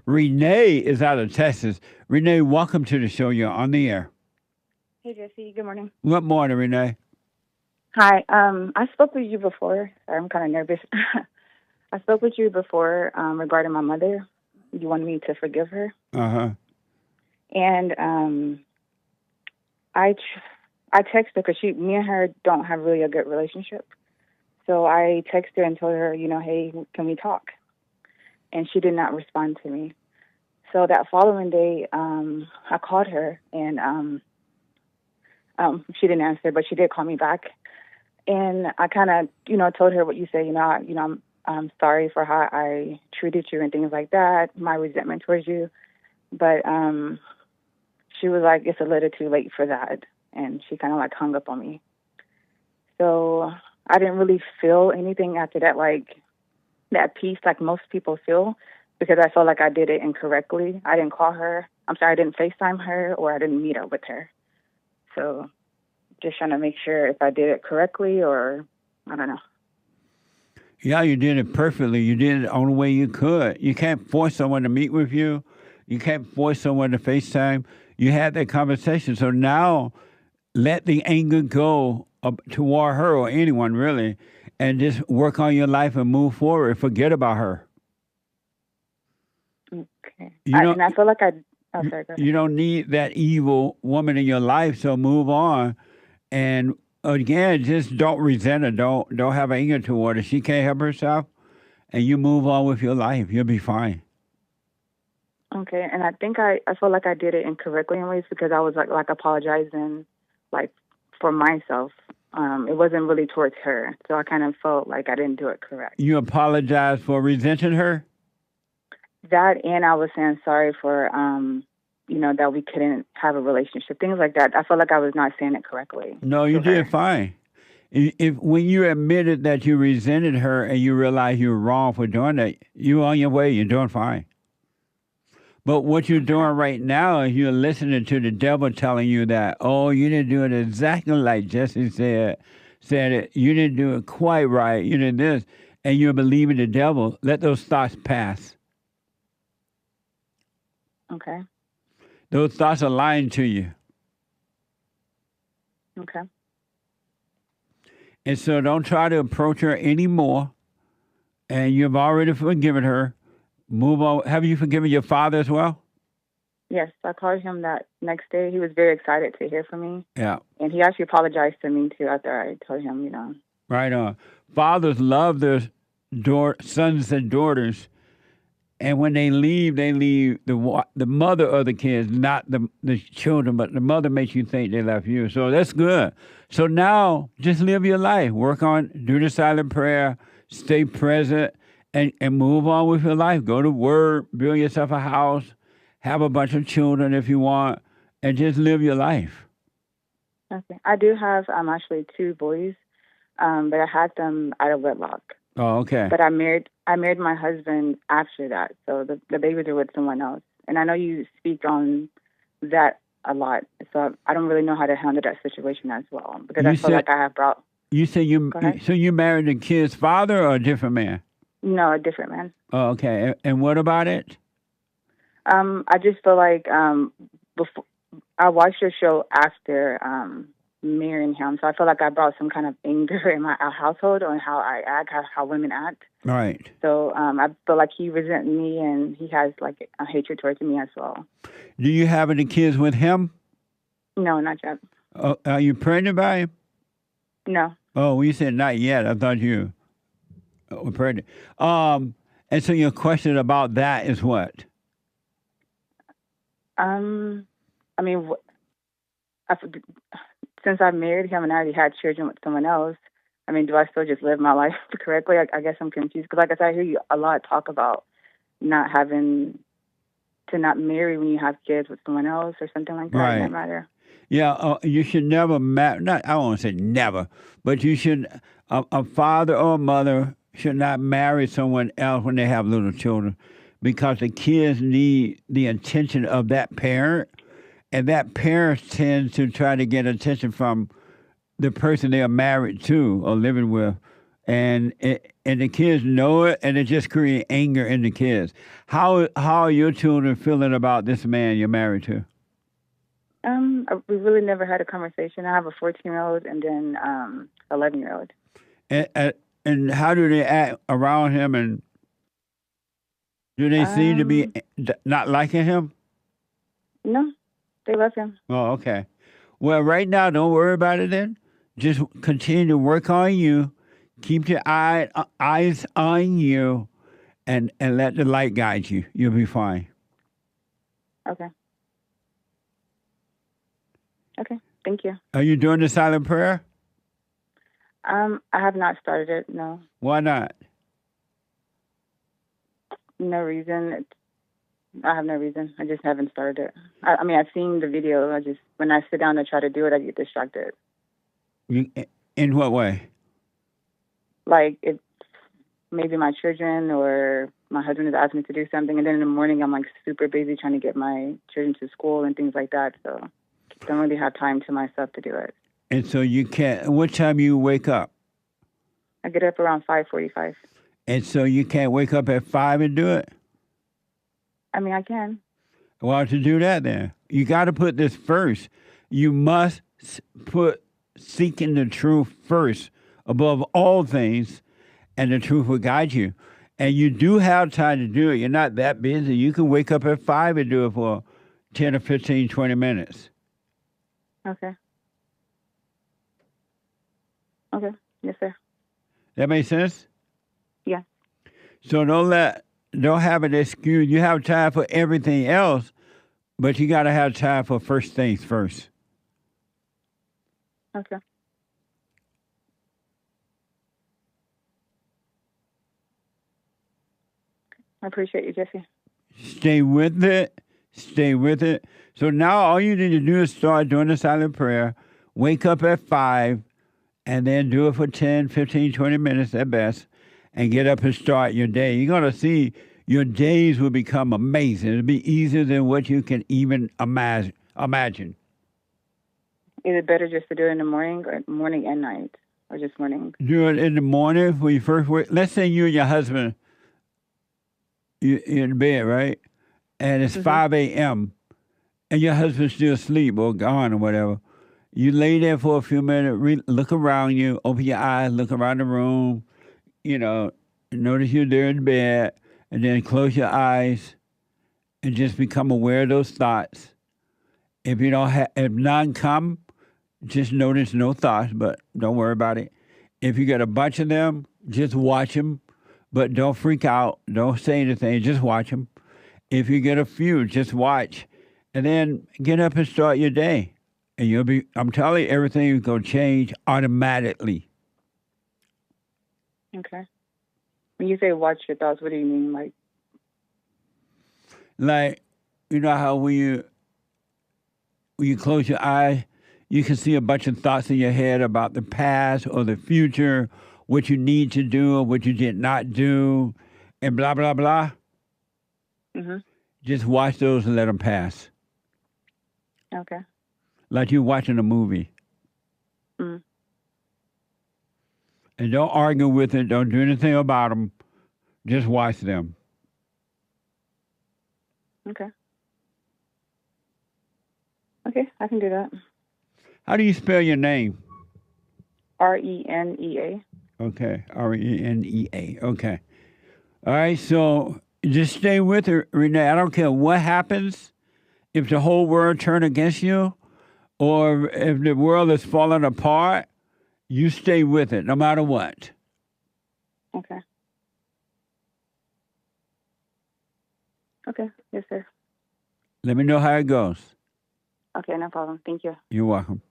Renee is out of Texas. Renee, welcome to the show. You're on the air. Hey Jesse, good morning. Good morning, Renee. Hi. I spoke with you before. Sorry, I'm kind of nervous. I spoke with you before regarding my mother. You wanted me to forgive her, Uh huh. and I I texted her because me and her don't have really a good relationship. So I texted her and told her, hey, can we talk? And she did not respond to me. So that following day, I called her and she didn't answer, but she did call me back. And I kind of, told her what you say. I'm sorry for how I treated you and things like that. My resentment towards you, but she was like, "It's a little too late for that," and she kind of like hung up on me. So I didn't really feel anything after that, like that peace, like most people feel, because I felt like I did it incorrectly. I didn't call her. I'm sorry, I didn't FaceTime her, or I didn't meet up with her. So just trying to make sure if I did it correctly or I don't know. Yeah, you did it perfectly. You did it the only way you could. You can't force someone to meet with you. You can't force someone to FaceTime. You had that conversation. So now let the anger go up toward her or anyone really, and just work on your life and move forward. Forget about her. Okay. You don't And I feel like oh, sorry, go ahead. you don't need that evil woman in your life. So move on. And again, just don't resent her. Don't have anger toward her. She can't help herself, and you move on with your life. You'll be fine. Okay. And I think I feel like I did it incorrectly in ways because I was like apologizing like for myself. It wasn't really towards her. So I kind of felt like I didn't do it correct. You apologize for resenting her. That and I was saying sorry for that we couldn't have a relationship, things like that. I felt like I was not saying it correctly No, you to did her. fine. If when you admitted that you resented her and you realized you were wrong for doing that, you on your way. You're doing fine. But what you're Okay. doing right now is you're listening to the devil telling you that, oh, you didn't do it exactly like Jesse said it. You didn't do it quite right. You did this, and you're believing the devil. Let those thoughts pass. Okay. Those thoughts are lying to you, Okay. and so don't try to approach her anymore. And you've already forgiven her. Move on. Have you forgiven your father as well? Yes, I called him that next day. He was very excited to hear from me. Yeah. And he actually apologized to me too after I told him, Right on. Fathers love their sons and daughters, and when they leave the mother of the kids, not the children, but the mother makes you think they left you. So that's good. So now just live your life. Work on, do the silent prayer, stay present, and move on with your life. Go to work, build yourself a house, have a bunch of children if you want, and just live your life. Okay. I do have actually two boys, but I had them out of wedlock. Oh, okay. But I married my husband after that, so the babies are with someone else. And I know you speak on that a lot, so I don't really know how to handle that situation as well because I You feel said like I have brought. you said Go ahead. so you married the kid's father or a different man? No, a different man. Oh, okay. And what about it? I just feel like before I watched your show after marrying him, so I feel like I brought some kind of anger in my household on how I act, how women act. Right. So I feel like he resents me and he has like a hatred towards me as well. Do you have any kids with him? No, not yet. Are you pregnant by him? No. Oh, well, you said not yet. I thought you were pregnant. And so your question about that is what? Um, I mean, I, since I married him and I already had children with someone else, I mean, do I still just live my life correctly? I guess I'm confused because, like I said, I hear you a lot talk about not having to not marry when you have kids with someone else or something like that in that Right. matter. Yeah, you should never marry. Not, I don't want to say never, but you should. A father or a mother should not marry someone else when they have little children, because the kids need the attention of that parent, and that parent tends to try to get attention from the person they are married to or living with, and the kids know it, and it just creates anger in the kids. How are your children feeling about this man you're married to? We really never had a conversation. I have a 14-year-old and then 11-year-old. And how do they act around him? And do they seem to be Um, not liking him? no, they love him. Oh, okay. Well, right now, don't worry about it then. Just continue to work on you. Keep your eyes on you and let the light guide you. You'll be fine. Okay. Okay. Thank you. Are you doing the silent prayer? I have not started it. No, Why not? no reason. I have no reason. I just haven't started it. I mean, I've seen the video. I just when I sit down to try to do it, I get distracted. You, in what way? Like it, maybe my children or my husband has asked me to do something, and then in the morning I'm like super busy trying to get my children to school and things like that. So don't really have time to myself to do it. And so you can't. What time you wake up? I get up around 5:45. And so you can't wake up at 5 and do it. I mean, I can. Why to do that then? You got to put this first. You must put seeking the truth first above all things, and the truth will guide you. And you do have time to do it. You're not that busy. You can wake up at 5 and do it for 10 or 15, 20 minutes. Okay. Okay. Yes, sir. That makes sense? Yeah. So don't have an excuse. You have time for everything else, but you got to have time for first things first. Okay. I appreciate you, Jesse. Stay with it. Stay with it. So now all you need to do is start doing the silent prayer. Wake up at 5 and then do it for 10, 15, 20 minutes at best and get up and start your day. You're going to see your days will become amazing. It'll be easier than what you can even imagine. Is it better just to do it in the morning or morning and night or just morning? Do it in the morning when you first wake. Let's say you and your husband, you're in bed, right? And it's 5 a.m. and your husband's still asleep or gone or whatever. You lay there for a few minutes, look around you, open your eyes, look around the room, notice you're there in bed, and then close your eyes and just become aware of those thoughts. If you don't if none come, just notice no thoughts, but don't worry about it. If you get a bunch of them, just watch them, but don't freak out. Don't say anything. Just watch them. If you get a few, just watch, and then get up and start your day. And you'll be, I'm telling you, everything is going to change automatically. Okay. When you say watch your thoughts, what do you mean? Like, you know how when you close your eyes, you can see a bunch of thoughts in your head about the past or the future, what you need to do or what you did not do, and blah, blah, blah. Mm-hmm. Just watch those and let them pass. Okay. Like you're watching a movie. Mm. And don't argue with it. Don't do anything about them. Just watch them. Okay. Okay, I can do that. How do you spell your name? Renea. Okay, Renea. Okay. All right, so just stay with her, Renee. I don't care what happens. If the whole world turn against you, or if the world is falling apart, you stay with it, no matter what. Okay. Okay. Yes, sir. Let me know how it goes. Okay, no problem. Thank you. You're welcome.